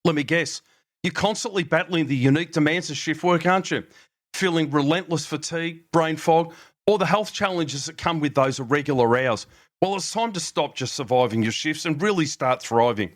Let me guess. You're constantly battling the unique demands of shift work, aren't you? Feeling relentless fatigue, brain fog, or the health challenges that come with those irregular hours. Well, it's time to stop just surviving your shifts and really start thriving.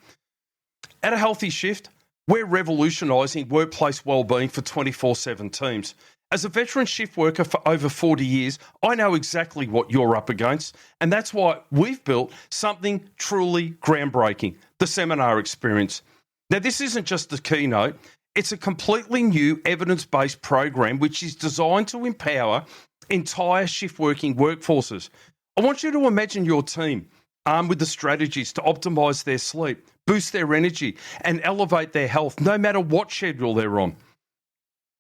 At A Healthy Shift, we're revolutionising workplace wellbeing for 24/7 teams. As a veteran shift worker for over 40 years, I know exactly what you're up against, and that's why we've built something truly groundbreaking, the seminar experience. Now, this isn't just a keynote, it's a completely new evidence-based program which is designed to empower entire shift-working workforces. I want you to imagine your team armed with the strategies to optimise their sleep, boost their energy, and elevate their health, no matter what schedule they're on.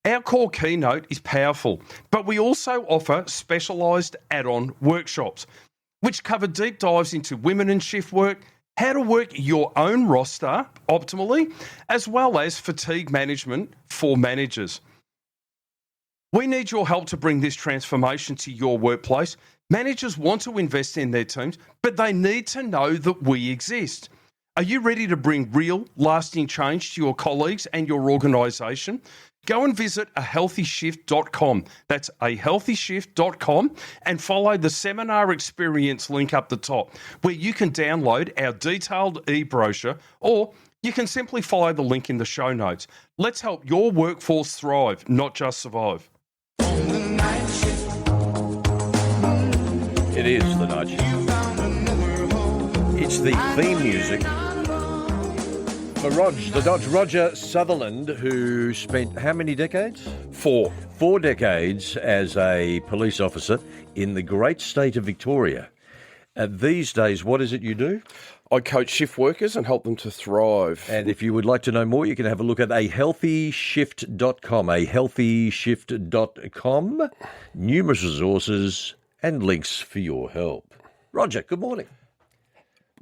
Our core keynote is powerful, but we also offer specialised add-on workshops, which cover deep dives into women in shift work, how to work your own roster optimally, as well as fatigue management for managers. We need your help to bring this transformation to your workplace. Managers want to invest in their teams, but they need to know that we exist. Are you ready to bring real, lasting change to your colleagues and your organisation? Go and visit ahealthyshift.com. That's ahealthyshift.com, and follow the seminar experience link up the top, where you can download our detailed e-brochure, or you can simply follow the link in the show notes. Let's help your workforce thrive, not just survive. It is the night shift. It's the theme music for the Dodge Roger Sutherland, who spent how many decades? 4. 4 decades as a police officer in the great state of Victoria. These days, what is it you do? I coach shift workers and help them to thrive. And if you would like to know more, you can have a look at ahealthyshift.com, ahealthyshift.com. Numerous resources and links for your help. Roger, good morning.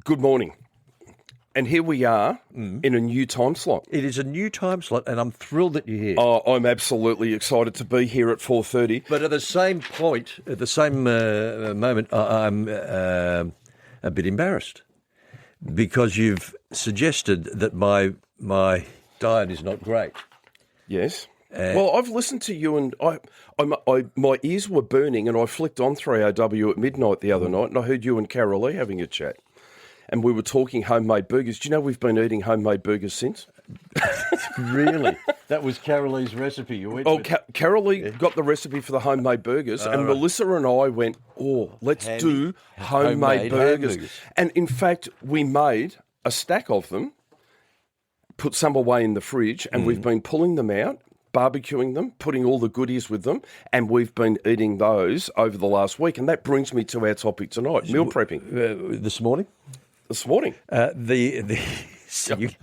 Good morning. And here we are in a new time slot. It is a new time slot, and I'm thrilled that you're here. Oh, I'm absolutely excited to be here at 4:30. But at the same point, at the same moment, I'm a bit embarrassed because you've suggested that my diet is not great. Yes. Well, I've listened to you, and my ears were burning, and I flicked on 3AW at midnight the other night, and I heard you and Carol Lee having a chat. And we were talking homemade burgers. Do you know we've been eating homemade burgers since? Really? That was Carol Lee's recipe you went with? Carol Lee got the recipe for the homemade burgers, and Melissa and I went, let's do homemade burgers. And in fact, we made a stack of them, put some away in the fridge, and we've been pulling them out, barbecuing them, putting all the goodies with them, and we've been eating those over the last week. And that brings me to our topic tonight, meal prepping. This morning? This morning. It should be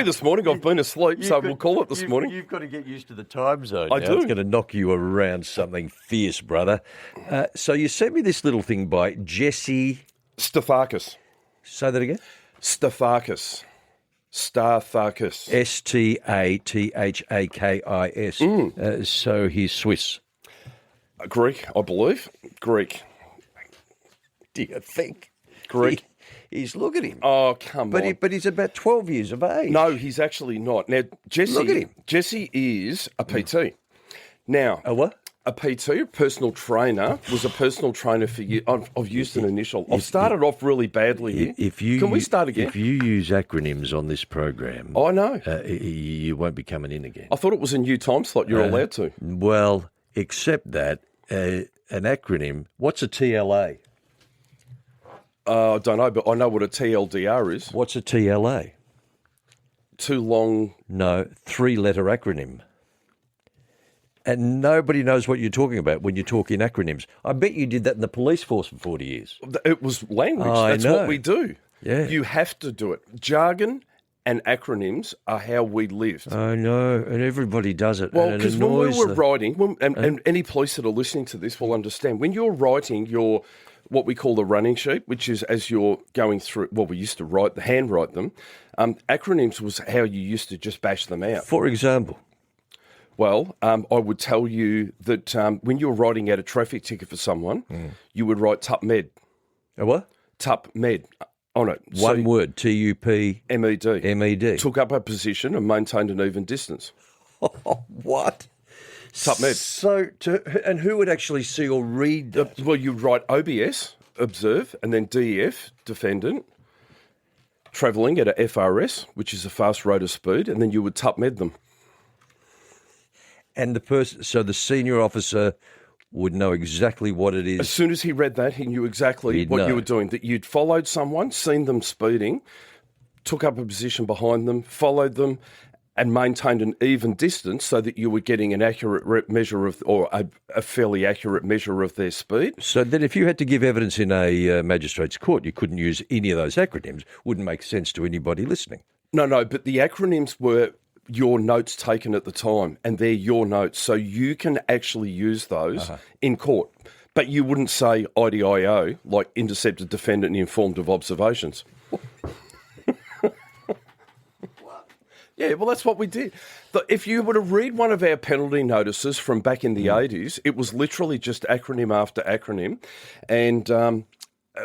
this morning. I've been asleep, so we'll call it this morning. You've got to get used to the time zone. I now. do. It's going to knock you around something fierce, brother. So you sent me this little thing by Jesse Stathakis. Say that again? Stathakis. Stathakis. Stathakis. So he's Swiss. Greek, I believe. Greek. Do you think? Greek. Look at him. Oh, come on. But he's about 12 years of age. No, he's actually not. Now, Jesse. Look at him. Jesse is a PT. Now. A what? A PT, a personal trainer, was a personal trainer for years. I've used an initial. I've started off really badly here. Can we start again? If you use acronyms on this program, I know. You won't be coming in again. I thought it was a new time slot. You're allowed to. Well, except that an acronym, what's a TLA? I don't know, but I know what a TLDR is. What's a TLA? Too long. No, 3-letter acronym. And nobody knows what you're talking about when you talk in acronyms. I bet you did that in the police force for 40 years. It was language. I know. What we do. Yeah. You have to do it. Jargon and acronyms are how we lived. I know, and everybody does it. Well, because when we were writing, and any police that are listening to this will understand, when you're writing your what we call the running sheet, which is as you're going through, well, we used to handwrite them. Acronyms was how you used to just bash them out. For example? Well, I would tell you that when you were writing out a traffic ticket for someone, you would write TUP-MED. A what? TUP-MED. on it. One word, T-U-P... MED. MED. Took up a position and maintained an even distance. What? Tupmed. So, and who would actually see or read that? Well, you write OBS, observe, and then DEF, defendant, travelling at a FRS, which is a fast rate of speed, and then you would Tupmed them. And so the senior officer would know exactly what it is. As soon as he read that, he knew exactly what you were doing, that you'd followed someone, seen them speeding, took up a position behind them, followed them, and maintained an even distance so that you were getting an accurate measure of, or a fairly accurate measure of their speed. So then if you had to give evidence in a magistrate's court, you couldn't use any of those acronyms. Wouldn't make sense to anybody listening. No, but the acronyms were your notes taken at the time, and they're your notes. So you can actually use those in court. But you wouldn't say IDIO, like intercepted, defendant, and informed of observations. Yeah, well, that's what we did. If you were to read one of our penalty notices from back in the 80s, it was literally just acronym after acronym. And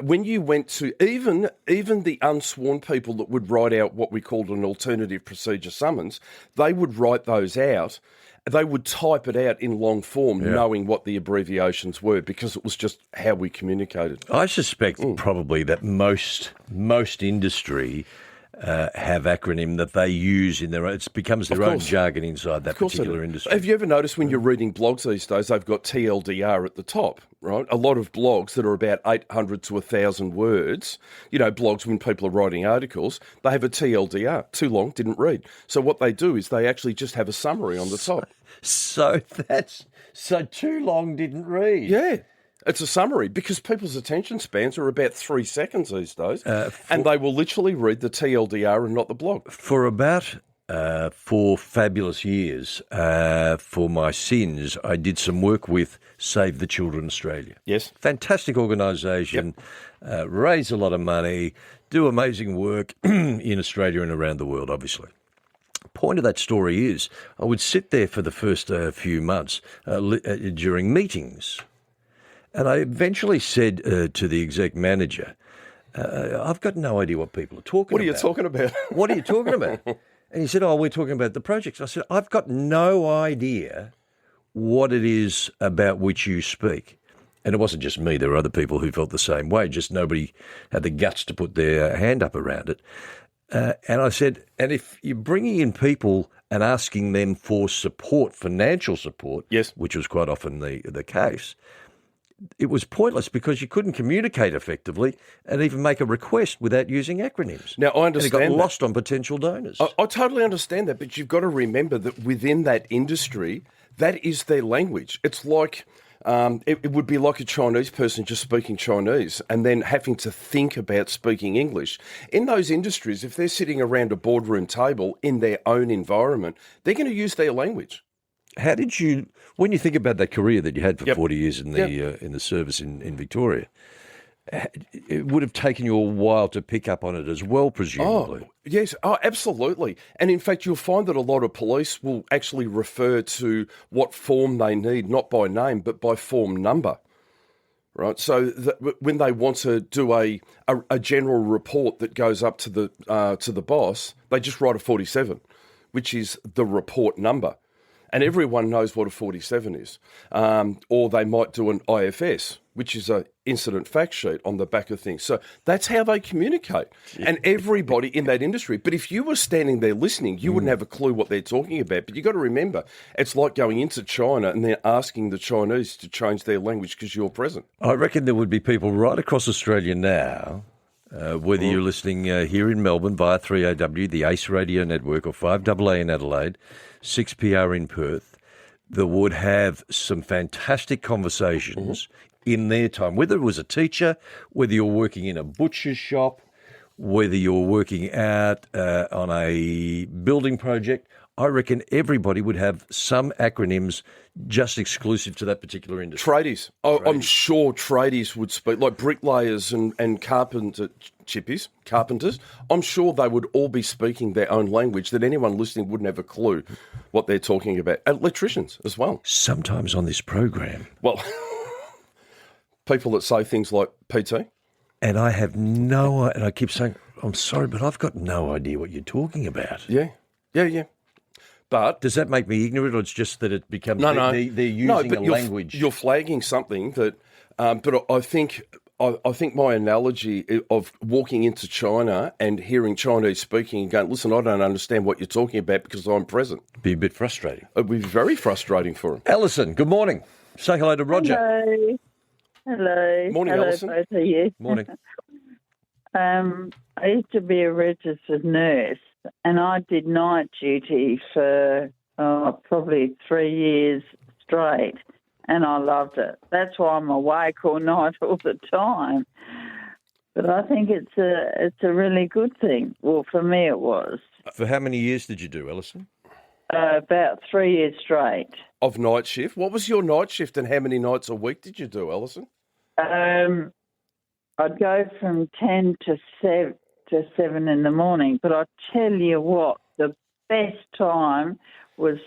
when you went to even the unsworn people that would write out what we called an alternative procedure summons, they would write those out. They would type it out in long form, knowing what the abbreviations were, because it was just how we communicated. I suspect probably that most industry have acronym that they use in their own. It becomes their own jargon inside that particular industry. Have you ever noticed when you're reading blogs these days, they've got TLDR at the top, right? A lot of blogs that are about 800 to 1,000 words, blogs when people are writing articles, they have a TLDR, too long, didn't read. So what they do is they actually just have a summary on the top. So too long, didn't read. Yeah. It's a summary because people's attention spans are about 3 seconds these days, and they will literally read the TLDR and not the blog. For about 4 fabulous years, for my sins, I did some work with Save the Children Australia. Yes. Fantastic organisation, raise a lot of money, do amazing work in Australia and around the world, obviously. Point of that story is I would sit there for the first few months during meetings. And I eventually said to the exec manager, I've got no idea what people are talking about. What are you talking about? What are you talking about? And he said, we're talking about the projects. I said, I've got no idea what it is about which you speak. And it wasn't just me. There were other people who felt the same way, just nobody had the guts to put their hand up around it. And I said, and if you're bringing in people and asking them for support, financial support, yes, which was quite often the case, it was pointless because you couldn't communicate effectively and even make a request without using acronyms. Now, I understand and it got lost on potential donors. I totally understand that, but you've got to remember that within that industry, that is their language. It's like it would be like a Chinese person just speaking Chinese and then having to think about speaking English. In those industries, if they're sitting around a boardroom table in their own environment, they're going to use their language. How did you, when you think about that career that you had for 40 years in the service in Victoria, it would have taken you a while to pick up on it as well, presumably. Oh, yes, absolutely. And in fact, you'll find that a lot of police will actually refer to what form they need, not by name, but by form number. Right, so when they want to do a general report that goes up to the boss, they just write a 47, which is the report number. And everyone knows what a 47 is. Or they might do an IFS, which is an incident fact sheet on the back of things. So that's how they communicate. And everybody in that industry. But if you were standing there listening, you wouldn't have a clue what they're talking about. But you've got to remember, it's like going into China and they're asking the Chinese to change their language because you're present. I reckon there would be people right across Australia now, whether you're listening here in Melbourne via 3AW, the ACE Radio Network, or 5AA in Adelaide, 6PR in Perth, that would have some fantastic conversations in their time, whether it was a teacher, whether you're working in a butcher's shop, whether you're working out on a building project. I reckon everybody would have some acronyms just exclusive to that particular industry. Tradies. I'm sure tradies would speak, like bricklayers and carpenters. I'm sure they would all be speaking their own language that anyone listening wouldn't have a clue what they're talking about. Electricians as well. Sometimes on this program. Well, people that say things like PT, And I have and I keep saying, I'm sorry, but I've got no idea what you're talking about. Yeah. But Does that make me ignorant, or it's just that it becomes no, they're using a language? You're flagging something that, but I think my analogy of walking into China and hearing Chinese speaking and going, listen, I don't understand what you're talking about because I'm present. Be a bit frustrating. It'd be very frustrating for him. Alison, good morning. Say hello to Roger. Hello. Morning, Hello, Alison. both of you. Morning. I used to be a registered nurse, and I did night duty for probably 3 years straight, and I loved it. That's why I'm awake all night all the time. But I think it's a really good thing. Well, for me it was. For how many years did you do, Alison? About 3 years straight. Of night shift? What was your night shift and how many nights a week did you do, Alison? I'd go from 10 to 7 in the morning. But I tell you what, the best time was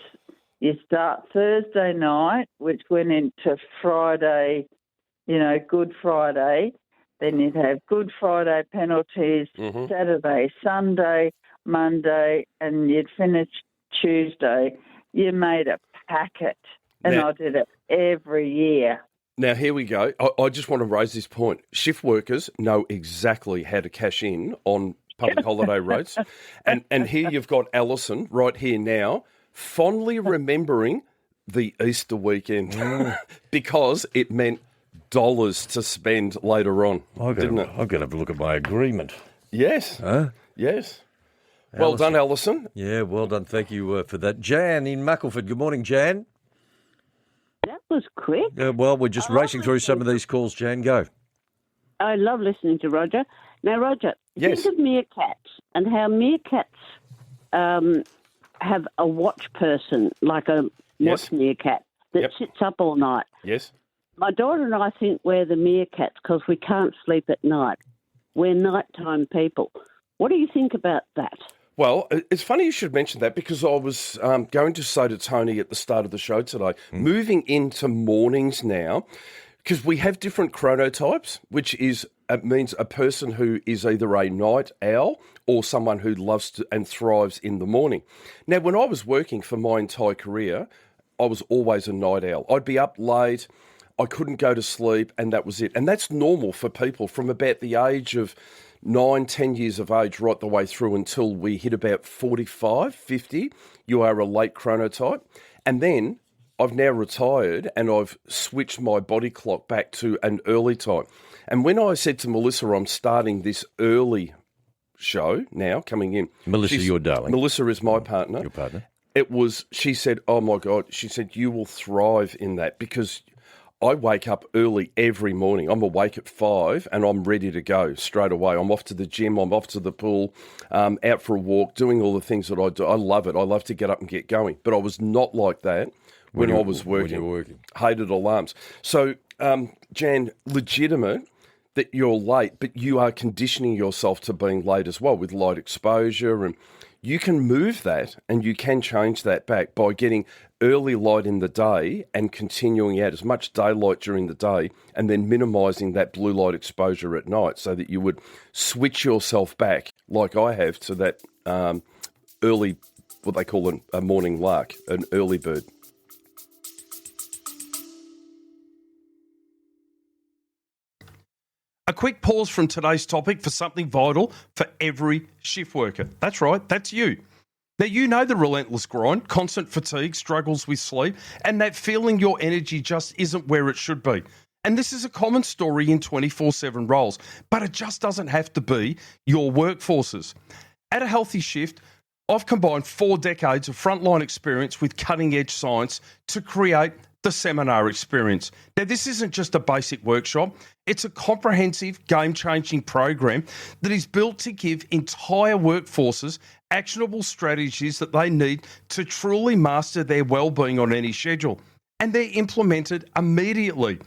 you start Thursday night, which went into Friday, Good Friday. Then you'd have Good Friday penalties, Saturday, Sunday, Monday, and you'd finish Tuesday. You made a packet, and I did it every year. Now, here we go. I just want to raise this point. Shift workers know exactly how to cash in on public holiday rates. And here you've got Alison right here now, fondly remembering the Easter weekend because it meant dollars to spend later on, didn't it? I've got to have a look at my agreement. Yes. Huh? Yes. Well done, Alison. Yeah, well done. Thank you for that. Jan in Muckleford. Good morning, Jan. That was quick. Well, we're just racing through some of these calls. Jan, go. I love listening to Roger. Now, Roger, Yes. think of meerkats and how meerkats have a watch person, like a watch meerkat, that sits up all night. Yes. My daughter and I think we're the meerkats because we can't sleep at night. We're nighttime people. What do you think about that? Well, it's funny you should mention that because I was going to say to Tony at the start of the show today, moving into mornings now, because we have different chronotypes, which means a person who is either a night owl or someone who loves to and thrives in the morning. Now, when I was working for my entire career, I was always a night owl. I'd be up late, I couldn't go to sleep, and that was it. And that's normal for people from about the age of 9, 10 years of age right the way through until we hit about 45, 50. You are a late chronotype. And then I've now retired and I've switched my body clock back to an early type. And when I said to Melissa, I'm starting this early show now coming in. Melissa, your darling. Melissa is my partner. Your partner. She said, oh my God, she said, you will thrive in that because I wake up early every morning. I'm awake at 5 and I'm ready to go straight away. I'm off to the gym. I'm off to the pool, out for a walk, doing all the things that I do. I love it. I love to get up and get going. But I was not like that when I was working. When you were working. Hated alarms. So, Jan, legitimate that you're late, but you are conditioning yourself to being late as well with light exposure, and you can move that and you can change that back by getting early light in the day and continuing out as much daylight during the day and then minimising that blue light exposure at night so that you would switch yourself back, like I have, to that early, what they call a morning lark, an early bird. A quick pause from today's topic for something vital for every shift worker. That's right, that's you. Now, you know the relentless grind, constant fatigue, struggles with sleep, and that feeling your energy just isn't where it should be. And this is a common story in 24/7 roles, but it just doesn't have to be your workforces. At A Healthy Shift, I've combined 4 decades of frontline experience with cutting-edge science to create the seminar experience. Now, this isn't just a basic workshop. It's a comprehensive, game-changing program that is built to give entire workforces actionable strategies that they need to truly master their well-being on any schedule. And they're implemented immediately.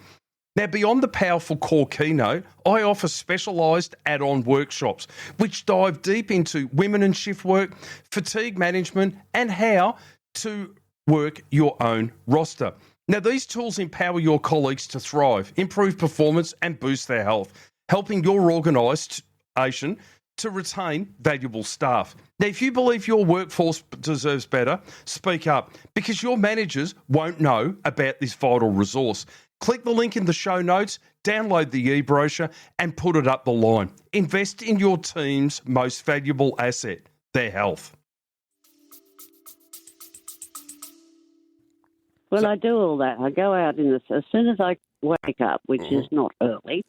Now, beyond the powerful core keynote, I offer specialised add-on workshops which dive deep into women and shift work, fatigue management, and how to work your own roster. Now, these tools empower your colleagues to thrive, improve performance, and boost their health. helping your organisation to retain valuable staff. Now, if you believe your workforce deserves better, speak up, because your managers won't know about this vital resource. Click the link in the show notes, download the e-brochure and put it up the line. Invest in your team's most valuable asset, their health. Well, I do all that. I go out as soon as I wake up, which is not early,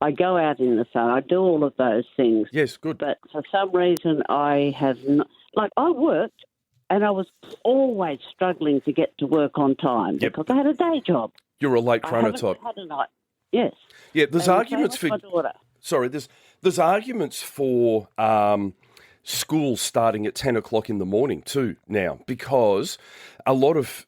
I go out in the sun. I do all of those things. Yes, good. But for some reason, I have not. Like, I worked, and I was always struggling to get to work on time because I had a day job. You're a late chronotype. I had a night. Yes. Yeah, there's arguments for. My daughter. Sorry, there's arguments for school starting at 10 o'clock in the morning too now, because a lot of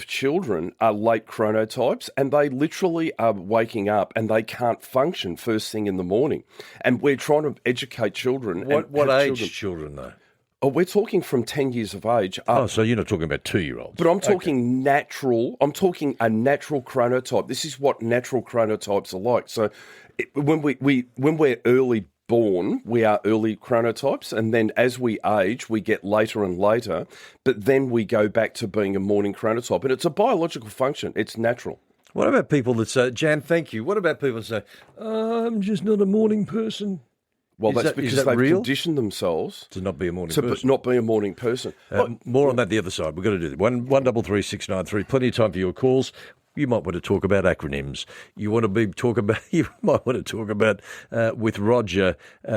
children are late chronotypes and they literally are waking up and they can't function first thing in the morning. And we're trying to educate children. What age children though? Oh, we're talking from 10 years of age. So you're not talking about 2-year-olds. But I'm talking natural. I'm talking a natural chronotype. This is what natural chronotypes are like. So when we're early born, we are early chronotypes, and then as we age, we get later and later, but then we go back to being a morning chronotype, and it's a biological function. It's natural. What about people that say, Jan, thank you. What about people that say, I'm just not a morning person? Well, that's because they've conditioned themselves to not be a morning person. To not be a morning person. More on that the other side. We've got to do that. 133693. Plenty of time for your calls. You might want to talk about acronyms. You might want to talk about with Roger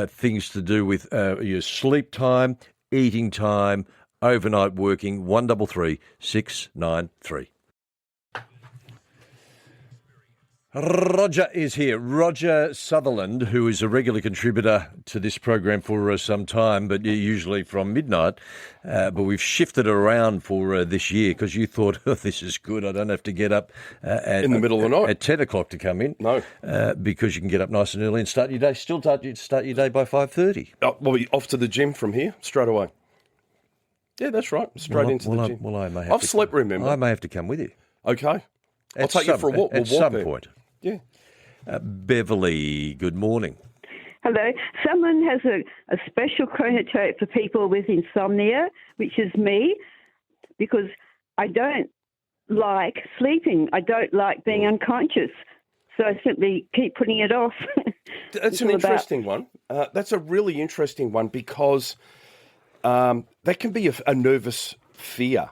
things to do with your sleep time, eating time, overnight working. 133693. Roger is here. Roger Sutherland, who is a regular contributor to this program for some time, but usually from midnight. But we've shifted around for this year because you thought, this is good. I don't have to get up in the middle of the night at 10 o'clock to come in. No. Because you can get up nice and early and start your day. Still start your day by 5:30. We'll be off to the gym from here straight away. Yeah, that's right. Straight into the gym. I may have I've slept, remember. I may have to come with you. Okay. I'll take you for a walk. We'll walk some there. point. Yeah. Beverly, good morning. Hello. Someone has a special chronotype for people with insomnia, which is me, because I don't like sleeping. I don't like being unconscious. So I simply keep putting it off. That's an interesting one. That's a really interesting one because that can be a nervous fear.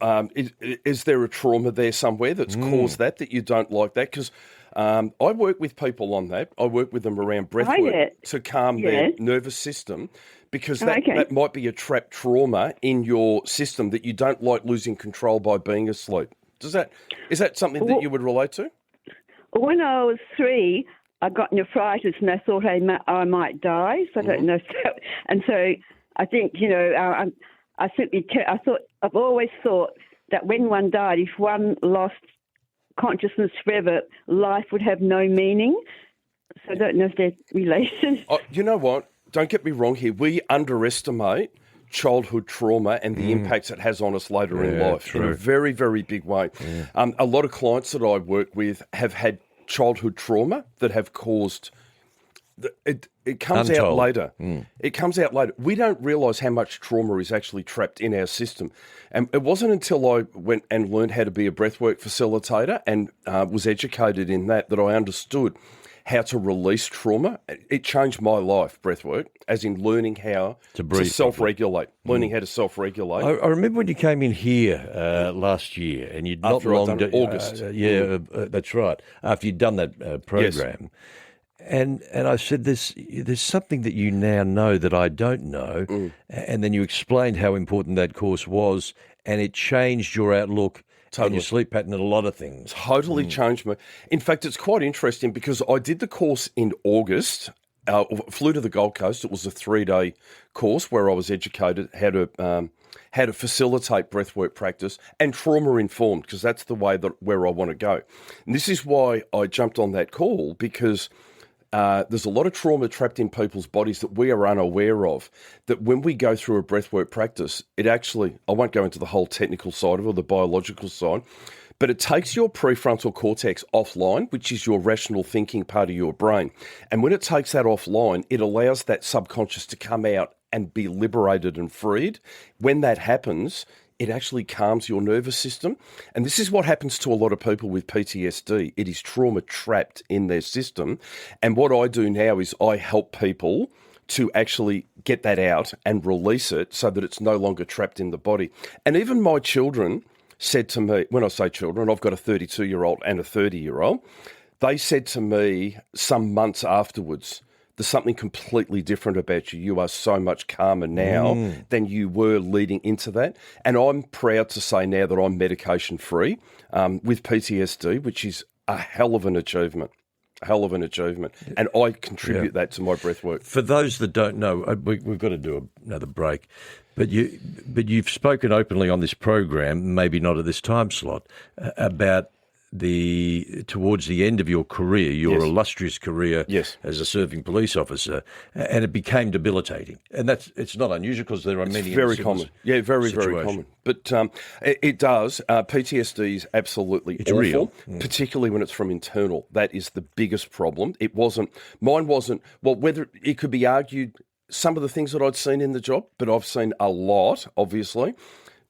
Is there a trauma there somewhere that's caused that you don't like that? Because I work with people on that. I work with them around breathwork to calm their nervous system, because that might be a trapped trauma in your system that you don't like losing control by being asleep. Is that something that you would relate to? When I was 3, I got nephritis and I thought I might die. So I don't know. And so I think, I've always thought that when one died, if one lost consciousness forever, life would have no meaning. So I don't know if they're related. Oh, you know what? Don't get me wrong here. We underestimate childhood trauma and the impacts it has on us later in life in a very, very big way. Yeah. A lot of clients that I work with have had childhood trauma that have caused... It comes out later. It comes out later. We don't realise how much trauma is actually trapped in our system. And it wasn't until I went and learned how to be a breathwork facilitator and was educated in that I understood how to release trauma. It changed my life, breathwork, as in learning how to self-regulate, learning how to self-regulate. I remember when you came in here last year and you'd not long... August. That's right. After you'd done that program. Yes. And I said, there's something that you now know that I don't know. And then you explained how important that course was, and it changed your outlook and your sleep pattern and a lot of things. Totally changed me. In fact, it's quite interesting because I did the course in August, flew to the Gold Coast. It was a 3-day course where I was educated how to facilitate breathwork practice and trauma-informed, because that's the way where I want to go. And this is why I jumped on that call, because... there's a lot of trauma trapped in people's bodies that we are unaware of, that when we go through a breathwork practice, it actually, I won't go into the whole technical side of it or the biological side, But it takes your prefrontal cortex offline, which is your rational thinking part of your brain. And when it takes that offline, it allows that subconscious to come out and be liberated and freed. When that happens, it actually calms your nervous system. And this is what happens to a lot of people with PTSD. It is trauma trapped in their system. And what I do now is I help people to actually get that out and release it so that it's no longer trapped in the body. And even my children said to me, when I say children, I've got a 32-year-old and a 30-year-old, they said to me some months afterwards, there's something completely different about you. You are so much calmer now than you were leading into that. And I'm proud to say now that I'm medication-free with PTSD, which is a hell of an achievement. And I contribute that to my breathwork. For those that don't know, we've got to do another break. But you've spoken openly on this program, maybe not at this time slot, about towards the end of your career, your illustrious career as a serving police officer, and it became debilitating. And it's not unusual because there are many. Very common. Yeah, very common. But it does. PTSD is absolutely awful, real, particularly when it's from internal. That is the biggest problem. Mine wasn't. Well, whether it could be argued some of the things that I'd seen in the job, but I've seen a lot, obviously.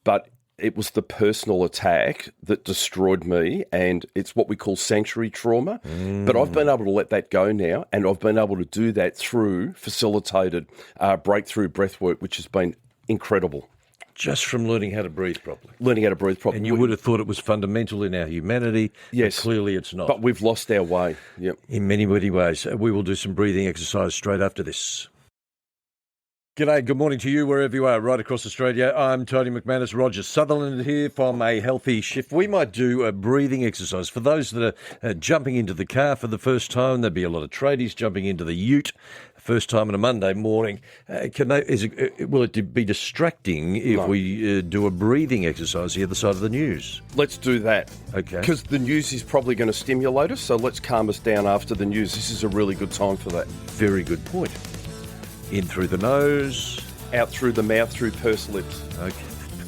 But it was the personal attack that destroyed me, and it's what we call sanctuary trauma. But I've been able to let that go now, and I've been able to do that through facilitated breakthrough breathwork, which has been incredible. Just from learning how to breathe properly. And you would have thought it was fundamental in our humanity. Yes. But clearly it's not. But we've lost our way. Yep. In many, many ways. We will do some breathing exercise straight after this. G'day, good morning to you wherever you are, right across Australia. I'm Tony McManus, Roger Sutherland here from A Healthy Shift. We might do a breathing exercise. For those that are jumping into the car for the first time, there'll be a lot of tradies jumping into the ute first time on a Monday morning. Will it be distracting if we do a breathing exercise the other side of the news? Let's do that. Okay. Because the news is probably going to stimulate us, so let's calm us down after the news. This is a really good time for that. Very good point. In through the nose. Out through the mouth, through pursed lips. Okay.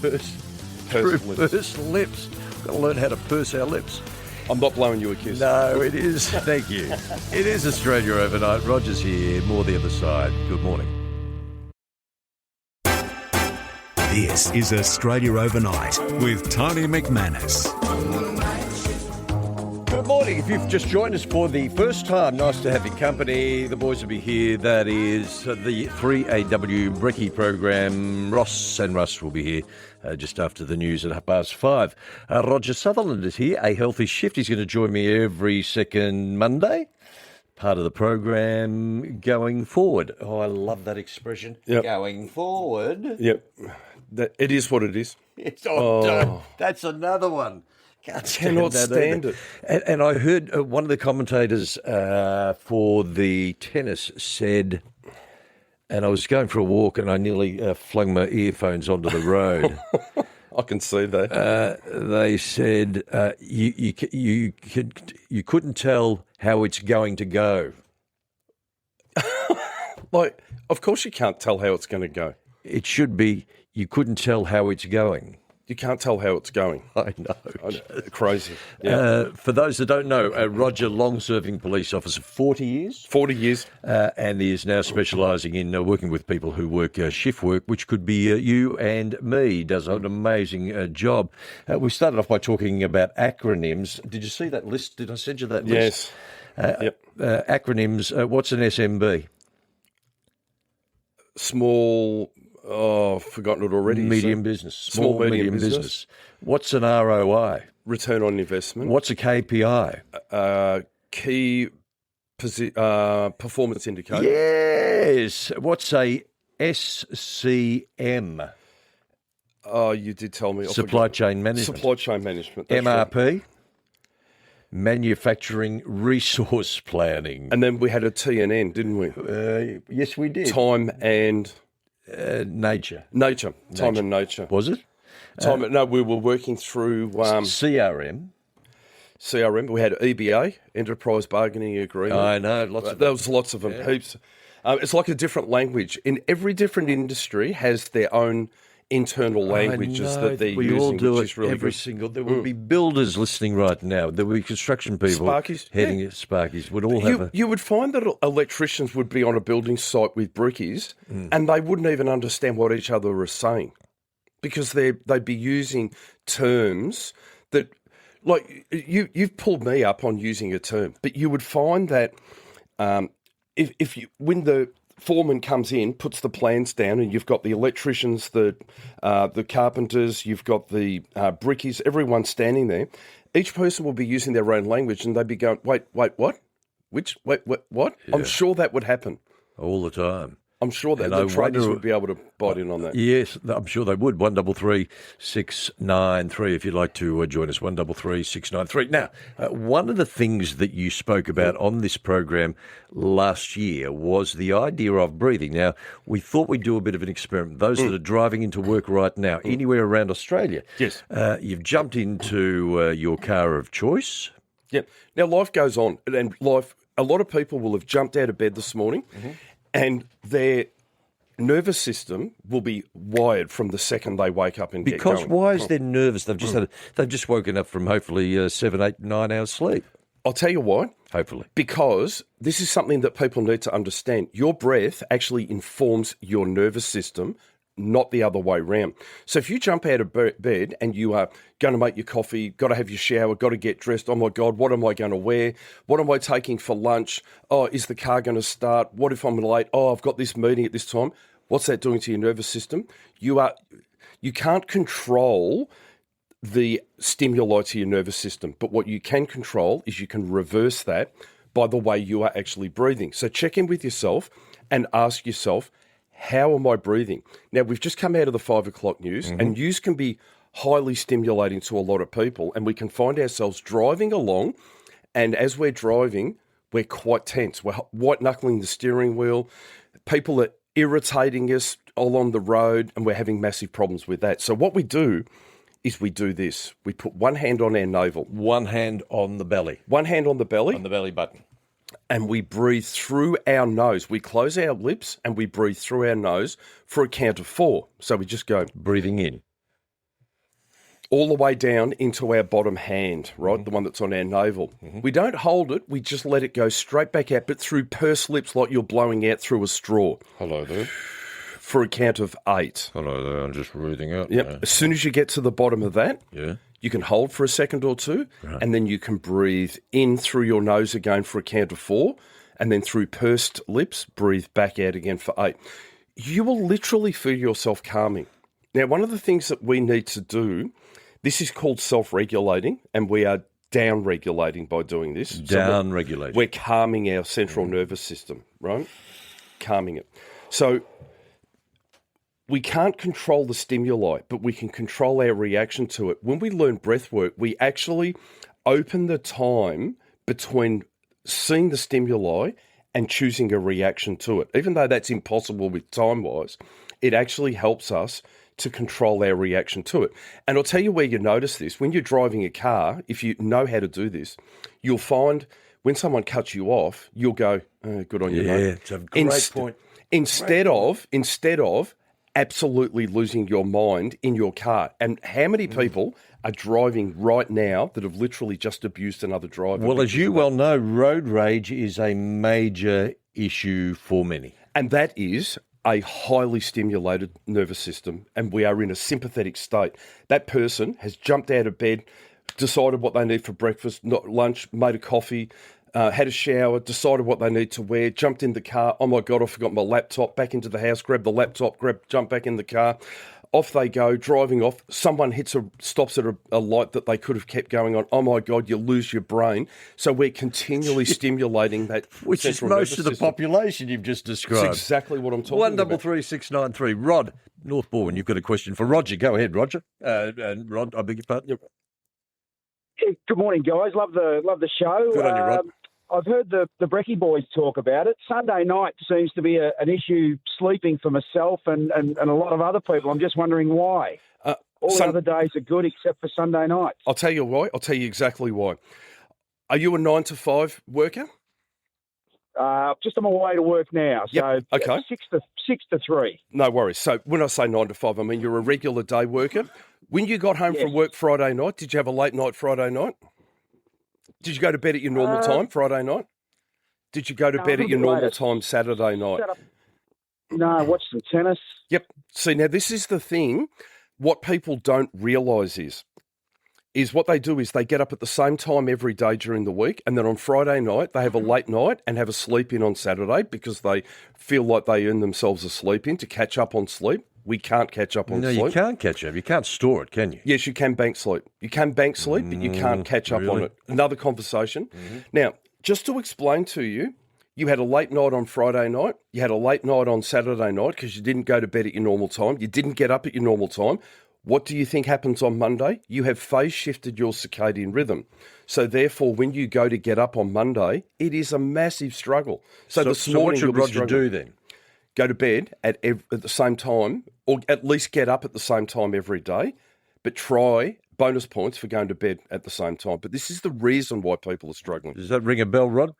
Pursed lips. Pursed lips. Got to learn how to purse our lips. I'm not blowing you a kiss. No, it is. Thank you. It is Australia Overnight. Roger's here. More the other side. Good morning. This is Australia Overnight with Tony McManus. Good morning. If you've just joined us for the first time, nice to have your company. The boys will be here. That is the 3AW Brekkie program. Ross and Russ will be here just after the news at 5:30. Roger Sutherland is here, A Healthy Shift. He's going to join me every second Monday. Part of the program going forward. Oh, I love that expression. Yep. Going forward. Yep. It is what it is. That's another one. Cannot stand it. And I heard one of the commentators for the tennis said, and I was going for a walk and I nearly flung my earphones onto the road. I can see that. They said you couldn't tell how it's going to go. Like, of course you can't tell how it's going to go. It should be you couldn't tell how it's going. You can't tell how it's going. I know. Crazy. Yeah. For those that don't know, Roger, long-serving police officer, 40 years? 40 years. And he is now specialising in working with people who work shift work, which could be you and me. Does an amazing job. We started off by talking about acronyms. Did you see that list? Did I send you that list? Yes. Acronyms. What's an SMB? Small... Oh, I've forgotten it already. Medium business. Small medium business. What's an ROI? Return on investment. What's a KPI? Key performance indicator. Yes. What's a SCM? Oh, you did tell me. Supply chain management. Supply chain management. That's MRP? Right. Manufacturing resource planning. And then we had a TNN, didn't we? Yes, we did. Time and... Nature. Time and nature. Was it? No, we were working through... CRM. We had EBA, Enterprise Bargaining Agreement. I know, lots of There was lots of them, heaps. It's like a different language. In every different industry has their own internal languages that they're we using, all do which it is really every good. single. There will be builders listening right now. There will be construction people, Sparkies, heading at Sparkies. Would all have You would find that electricians would be on a building site with brickies, and they wouldn't even understand what each other are saying, because they'd be using terms that, like, you've pulled me up on using a term, but you would find that when the foreman comes in, puts the plans down, and you've got the electricians, the carpenters, you've got the brickies, everyone standing there. Each person will be using their own language, and they'd be going, wait, what? What? Yeah. I'm sure that would happen. all the time. I'm sure that the traders would be able to bite in on that. Yes, I'm sure they would. 133 693 if you'd like to join us. 133 693. Now, one of the things that you spoke about on this program last year was the idea of breathing. Now, we thought we'd do a bit of an experiment. Those that are driving into work right now, anywhere around Australia, Yes. You've jumped into your car of choice. Yeah. Now, life goes on, and a lot of people will have jumped out of bed this morning, and their nervous system will be wired from the second they wake up and get Because going. why is they nervous? They've just woken up from hopefully 7, 8, 9 hours sleep. I'll tell you why. Hopefully. Because this is something that people need to understand. Your breath actually informs your nervous system, not the other way round. So if you jump out of bed and you are going to make your coffee, got to have your shower, got to get dressed, oh my God, what am I going to wear? What am I taking for lunch? Oh, is the car going to start? What if I'm late? Oh, I've got this meeting at this time. What's that doing to your nervous system? You can't control the stimuli to your nervous system, but what you can control is you can reverse that by the way you are actually breathing. So check in with yourself and ask yourself, how am I breathing? Now, we've just come out of the 5 o'clock news, and news can be highly stimulating to a lot of people, and we can find ourselves driving along, and as we're driving, we're quite tense. We're white-knuckling the steering wheel. People are irritating us along the road, and we're having massive problems with that. So what we do is we do this. We put one hand on our navel. One hand on the belly. One hand on the belly. On the belly button. And we breathe through our nose. We close our lips and we breathe through our nose for a count of 4. So we just go Breathing in. all the way down into our bottom hand, right? The one that's on our navel. We don't hold it. We just let it go straight back out, but through pursed lips like you're blowing out through a straw Hello there. for a count of 8. Hello there. I'm just breathing out. Yep. As soon as you get to the bottom of that, Yeah. you can hold for a second or two, and then you can breathe in through your nose again for a count of 4, and then through pursed lips, breathe back out again for 8. You will literally feel yourself calming. Now, one of the things that we need to do, this is called self-regulating, and we are down-regulating by doing this. Down-regulating. We're calming our central nervous system, right? Calming it. So we can't control the stimuli, but we can control our reaction to it. When we learn breath work, we actually open the time between seeing the stimuli and choosing a reaction to it. Even though that's impossible with time-wise, it actually helps us to control our reaction to it. And I'll tell you where you notice this. When you're driving a car, if you know how to do this, you'll find when someone cuts you off, you'll go, oh, good on you, mate. Yeah, it's a great point. Instead of absolutely losing your mind in your car. And how many people are driving right now that have literally just abused another driver? Well, as you well know, road rage is a major issue for many. And that is a highly stimulated nervous system, and we are in a sympathetic state. That person has jumped out of bed, decided what they need for breakfast, not lunch, made a coffee, had a shower, decided what they need to wear, jumped in the car. Oh my God, I forgot my laptop. Back into the house, grab the laptop, jump back in the car. Off they go, driving off. Someone stops at a light that they could have kept going on. Oh my God, you lose your brain. So we're continually stimulating that, which is most of the population you've just described. That's exactly what I'm talking about. 133 693. Rod, North Bourne, you've got a question for Roger. Go ahead, Roger. And Rod, I beg your pardon. Yep. Good morning, guys. Love the show. Good on you, Rod. I've heard the Brecky boys talk about it. Sunday night seems to be an issue sleeping for myself and a lot of other people. I'm just wondering why. All the other days are good except for Sunday nights. I'll tell you why. I'll tell you exactly why. Are you a 9 to 5 worker? Just on my way to work now. So Yep, okay. 6 to 3. No worries. So when I say 9 to 5, I mean you're a regular day worker. When you got home from work Friday night, did you have a late night Friday night? Did you go to bed at your normal time Friday night? Did you go to bed at your normal time Saturday night? No, watch some tennis. Yep. See, now this is the thing. What people don't realise is what they do is they get up at the same time every day during the week, and then on Friday night they have a late night and have a sleep in on Saturday because they feel like they earn themselves a sleep in to catch up on sleep. We can't catch up on sleep. No, you can't catch up. You can't store it, can you? Yes, you can bank sleep. You can bank sleep, but you can't catch up on it. Another conversation. Mm-hmm. Now, just to explain to you, you had a late night on Friday night. You had a late night on Saturday night because you didn't go to bed at your normal time. You didn't get up at your normal time. What do you think happens on Monday? You have phase shifted your circadian rhythm. So therefore, when you go to get up on Monday, it is a massive struggle. So this morning, what should Roger do then? Go to bed at the same time, or at least get up at the same time every day, but try bonus points for going to bed at the same time. But this is the reason why people are struggling. Does that ring a bell, Rod?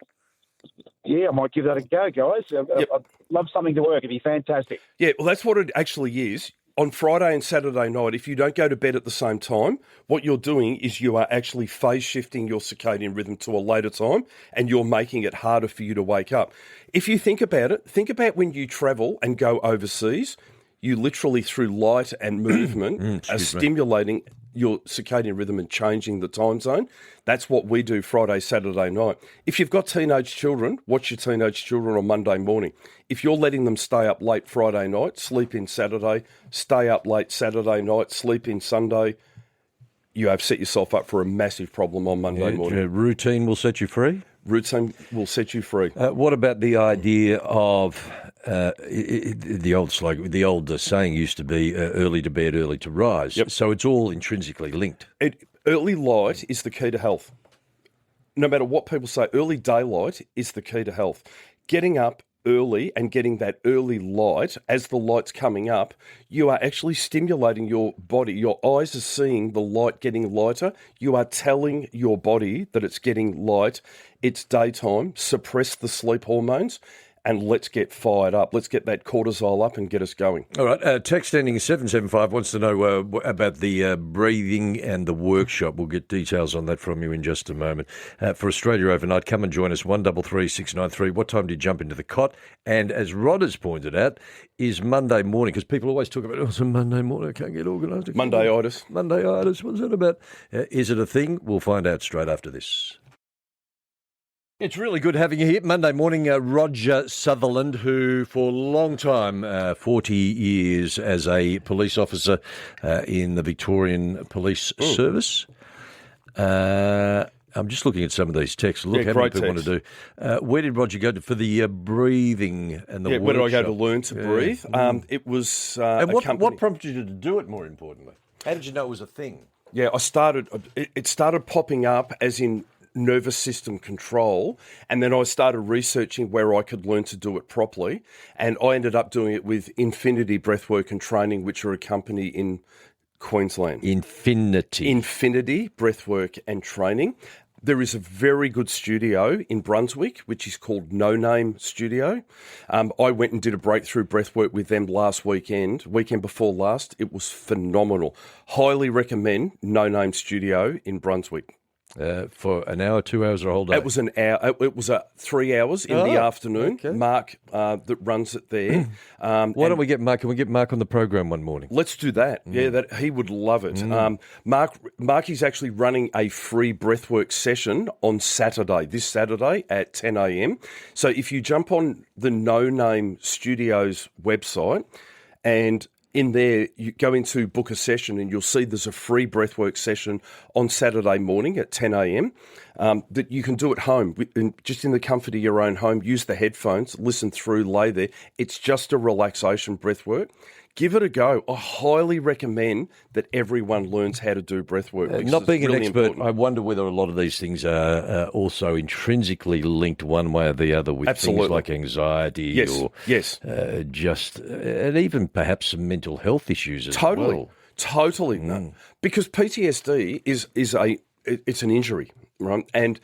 Yeah, I might give that a go, guys. I'd love something to work. It'd be fantastic. Yeah, well, that's what it actually is. On Friday and Saturday night, if you don't go to bed at the same time, what you're doing is you are actually phase shifting your circadian rhythm to a later time, and you're making it harder for you to wake up. If you think about it, think about when you travel and go overseas, you literally through light and movement are stimulating your circadian rhythm and changing the time zone. That's what we do Friday, Saturday night. If you've got teenage children, watch your teenage children on Monday morning. If you're letting them stay up late Friday night, sleep in Saturday, stay up late Saturday night, sleep in Sunday, you have set yourself up for a massive problem on Monday morning. Routine will set you free? Routine will set you free. What about the idea of the old saying used to be early to bed, early to rise. Yep. So it's all intrinsically linked. Early light is the key to health. No matter what people say, early daylight is the key to health. Getting up early and getting that early light, as the light's coming up, you are actually stimulating your body. Your eyes are seeing the light getting lighter. You are telling your body that it's getting light. It's daytime. Suppress the sleep hormones. And let's get fired up. Let's get that cortisol up and get us going. All right. Text ending 775 wants to know about the breathing and the workshop. We'll get details on that from you in just a moment. For Australia Overnight, come and join us, 133693. 693. What time do you jump into the cot? And as Rod has pointed out, is Monday morning, because people always talk about, it's a Monday morning, I can't get organised. Monday-itis. Monday-itis, what's that about? Is it a thing? We'll find out straight after this. It's really good having you here. Monday morning, Roger Sutherland, who for a long time, 40 years as a police officer in the Victorian Police Service. I'm just looking at some of these texts. Look how many people want to do. Where did Roger go for the breathing and the workshop? Where did I go to learn to breathe? It was and what prompted you to do it, more importantly? How did you know it was a thing? Yeah, it started popping up as in nervous system control, and then I started researching where I could learn to do it properly, and I ended up doing it with Infinity Breathwork and Training, which are a company in Queensland. Infinity Breathwork and Training. There is a very good studio in Brunswick, which is called No Name Studio. I went and did a breakthrough breathwork with them weekend before last. It was phenomenal. Highly recommend No Name Studio in Brunswick. For an hour, 2 hours, or a whole day? It was an hour. It was 3 hours in the afternoon. Okay. Mark that runs it there. Why don't we get Mark? Can we get Mark on the program one morning? Let's do that. Yeah, he would love it. Mark is actually running a free breathwork session on Saturday, this Saturday at 10 a.m. So if you jump on the No Name Studios website and in there, you go into book a session and you'll see there's a free breathwork session on Saturday morning at 10 a.m. That you can do at home, just in the comfort of your own home. Use the headphones, listen through, lay there. It's just a relaxation breathwork. Give it a go. I highly recommend that everyone learns how to do breathwork. Not being really an expert, important. I wonder whether a lot of these things are also intrinsically linked one way or the other with things like anxiety or and even perhaps some mental health issues as well. Totally. Because PTSD is an injury, right? And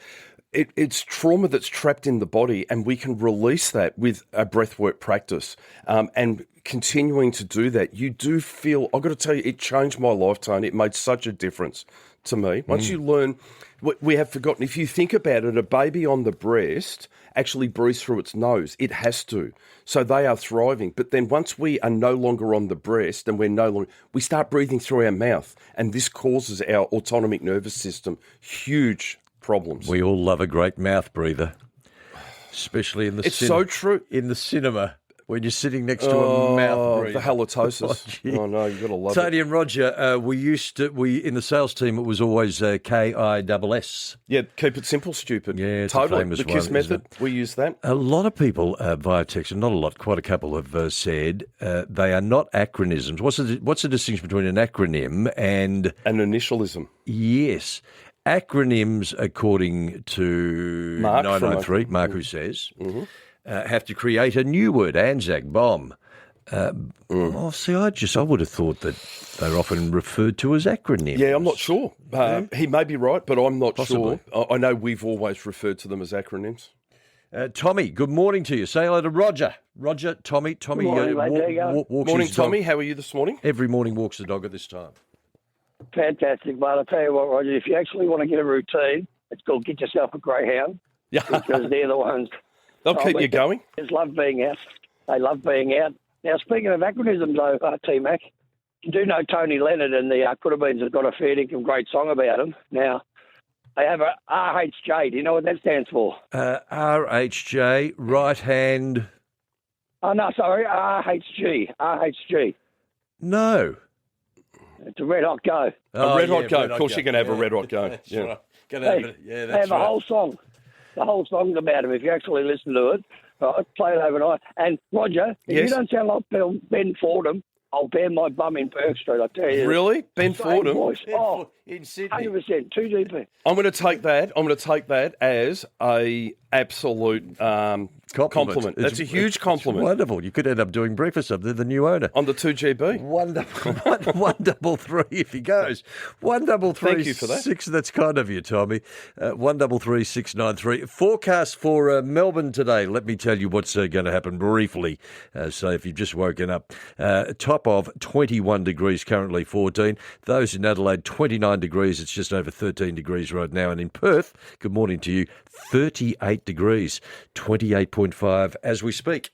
it's trauma that's trapped in the body, and we can release that with a breathwork practice. And continuing to do that, you do feel, I've got to tell you, it changed my life, Tony. It made such a difference to me. Once you learn, we have forgotten, if you think about it, a baby on the breast actually breathes through its nose. It has to. So they are thriving. But then once we are no longer on the breast and we start breathing through our mouth. And this causes our autonomic nervous system huge problems. We all love a great mouth breather, especially in the It's so true. In the cinema. When you're sitting next to a mouth breather. The halitosis. Oh, no, you've got to love Tony it. and Roger, in the sales team, it was always KISS. Yeah, keep it simple, stupid. Yeah, it's totally. a famous The KISS one, method, we use that. A lot of people via text, and not a lot, quite a couple have said they are not acronyms. What's the distinction between an acronym and... An initialism. Yes. Acronyms, according to Mark 993, Mark who says... have to create a new word, Anzac bomb. I would have thought that they're often referred to as acronyms. Yeah, I'm not sure. He may be right, but I'm not Possibly. sure. I know we've always referred to them as acronyms. Tommy, good morning to you. Say hello to Roger. Roger, Tommy. Good morning, mate. There you go. walks Morning, his dog. Tommy. How are you this morning? Every morning walks the dog at this time. Fantastic, mate. I'll tell you what, Roger, if you actually want to get a routine, it's called get yourself a greyhound, Yeah. because they're the ones. They'll keep you going. They love being out. They love being out. Now, speaking of acronyms, though, T-Mac, you do know Tony Leonard and the Could Have Beens have got a fair dinkum great song about him. Now, they have a RHJ. Do you know what that stands for? RHJ, right hand... Oh, no, sorry, RHG. RHG. No. It's a red hot go. A red hot go. red Of course, you're going to have a red hot go. That's Yeah. right. Gonna have it. Yeah, They that's have a right. whole song. The whole song's about him, if you actually listen to it. Right, play it overnight. And, Roger, if Yes? you don't sound like Ben Fordham, I'll ban my bum in Perk Street, I tell you. Really? Ben Same Fordham? voice. Oh, In Sydney. 100%, 2DP. I'm going to take that as a absolute compliment. That's a huge compliment. It's wonderful. You could end up doing breakfast up there, the new owner. On the 2GB. 133 if he goes. 133. Thank you for that. 6, that's kind of you, Tommy. 133 693. Forecast for Melbourne today. Let me tell you what's going to happen briefly. So if you've just woken up, top of 21 degrees currently, 14. Those in Adelaide, 29 degrees. It's just over 13 degrees right now. And in Perth, good morning to you, 38 degrees, 28.5 as we speak.